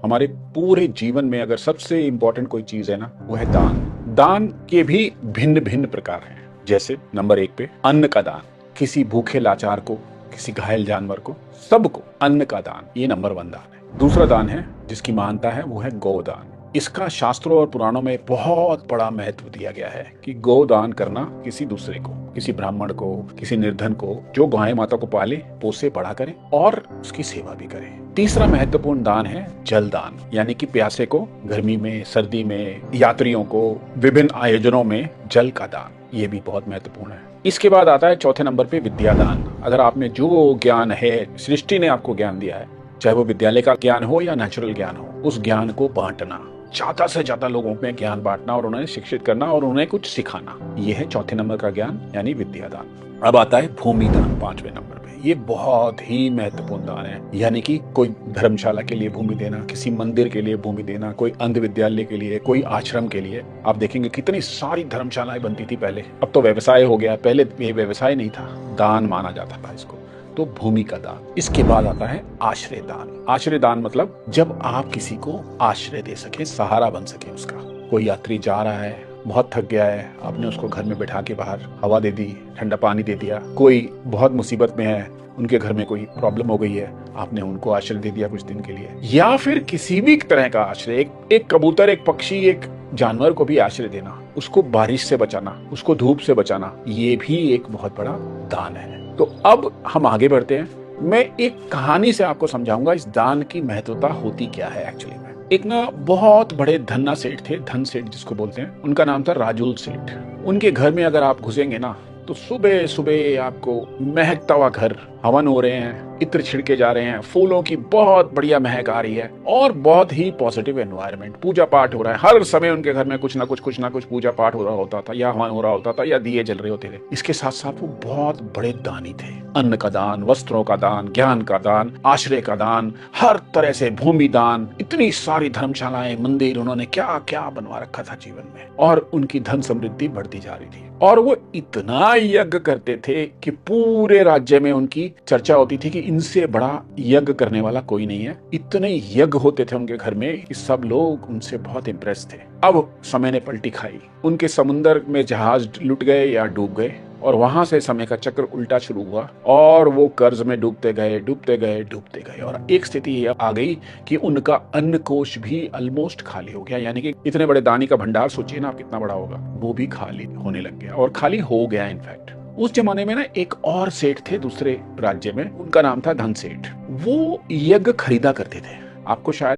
हमारे पूरे जीवन में अगर सबसे इंपॉर्टेंट कोई चीज है ना, वो है दान। दान के भी भिन्न भिन्न प्रकार हैं। जैसे नंबर 1 पे अन्न का दान, किसी भूखे लाचार को, किसी घायल जानवर को, सबको अन्न का दान, ये नंबर 1 दान है। दूसरा दान है जिसकी महानता है, वो है गोदान। इसका शास्त्रों और पुराणों में बहुत बड़ा महत्व दिया गया है कि गोदान करना किसी दूसरे को, किसी ब्राह्मण को, किसी निर्धन को, जो गाय माता को पाले पोसे बड़ा करे और उसकी सेवा भी करे। तीसरा महत्वपूर्ण दान है जल दान, यानी कि प्यासे को गर्मी में, सर्दी में, यात्रियों को, विभिन्न आयोजनों में जल का दान, ये भी बहुत महत्वपूर्ण है। इसके बाद आता है चौथे नंबर पे विद्यादान। अगर आप में जो ज्ञान है, सृष्टि ने आपको ज्ञान दिया है, चाहे वो विद्यालय का ज्ञान हो या नेचुरल ज्ञान हो, उस ज्ञान को बांटना, ज्यादा से ज्यादा लोगों में ज्ञान बांटना और उन्हें शिक्षित करना और उन्हें कुछ सिखाना, यह है चौथे नंबर का ज्ञान यानी विद्यादान। अब आता है भूमि दान 5वें नंबर पे। ये बहुत ही महत्वपूर्ण दान है, यानी कि कोई धर्मशाला के लिए भूमि देना, किसी मंदिर के लिए भूमि देना, कोई अंध विद्यालय के लिए, कोई आश्रम के लिए। आप देखेंगे कितनी सारी धर्मशालाएं बनती थी पहले, अब तो व्यवसाय हो गया, पहले ये व्यवसाय नहीं था, दान माना जाता था इसको। तो भूमि का दान। इसके बाद आता है आश्रय दान। आश्रय दान मतलब जब आप किसी को आश्रय दे सके, सहारा बन सके उसका। कोई यात्री जा रहा है, बहुत थक गया है, आपने उसको घर में बैठा के बाहर हवा दे दी, ठंडा पानी दे दिया। कोई बहुत मुसीबत में है, उनके घर में कोई प्रॉब्लम हो गई है, आपने उनको आश्रय दे दिया कुछ दिन के लिए। या फिर किसी भी तरह का आश्रय, एक कबूतर, एक पक्षी, एक जानवर को भी आश्रय देना, उसको बारिश से बचाना, उसको धूप से बचाना, ये भी एक बहुत बड़ा दान है। तो अब हम आगे बढ़ते हैं। मैं एक कहानी से आपको समझाऊंगा इस दान की महत्वता होती क्या है एक्चुअली में। एक ना बहुत बड़े धन्ना सेठ थे, धन सेठ जिसको बोलते हैं, उनका नाम था राजुल सेठ। उनके घर में अगर आप घुसेंगे ना, तो सुबह सुबह आपको महकता हुआ घर, हवन हो रहे हैं, इत्र छिड़के जा रहे हैं, फूलों की बहुत बढ़िया महक आ रही है और बहुत ही पॉजिटिव एनवायरनमेंट, पूजा पाठ हो रहा है। हर समय उनके घर में कुछ ना कुछ पूजा पाठ हो रहा होता था, या हवन हो रहा होता था, या दिए जल रहे होते थे। इसके साथ साथ वो बहुत बड़े दानी थे। अन्न का दान, वस्त्रों का दान, ज्ञान का दान, आश्रय का दान, हर तरह से भूमि दान, इतनी सारी धर्मशालाएं, मंदिर, उन्होंने क्या क्या बनवा रखा था जीवन में, और उनकी धन समृद्धि बढ़ती जा रही थी। और वो इतना यज्ञ करते थे कि पूरे राज्य में उनकी चर्चा होती थी कि इनसे बड़ा यज्ञ करने वाला कोई नहीं है। इतने यज्ञ होते थे उनके घर में कि सब लोग उनसे बहुत इम्प्रेस थे। अब समय ने पलटी खाई, उनके समुद्र में जहाज लुट गए या डूब गए, और वहां से समय का चक्र उल्टा शुरू हुआ और वो कर्ज में डूबते गए, डूबते गए, डूबते गए, और एक स्थिति ये आ गई कि उनका अन्न कोश भी ऑलमोस्ट खाली हो गया। यानी कि इतने बड़े दानी का भंडार, सोचिए ना आप कितना बड़ा होगा, वो भी खाली होने लग गया, और खाली हो गया इनफैक्ट। उस जमाने में ना एक और सेठ थे दूसरे राज्य में, उनका नाम था धन सेठ। वो यज्ञ खरीदा करते थे। आपको शायद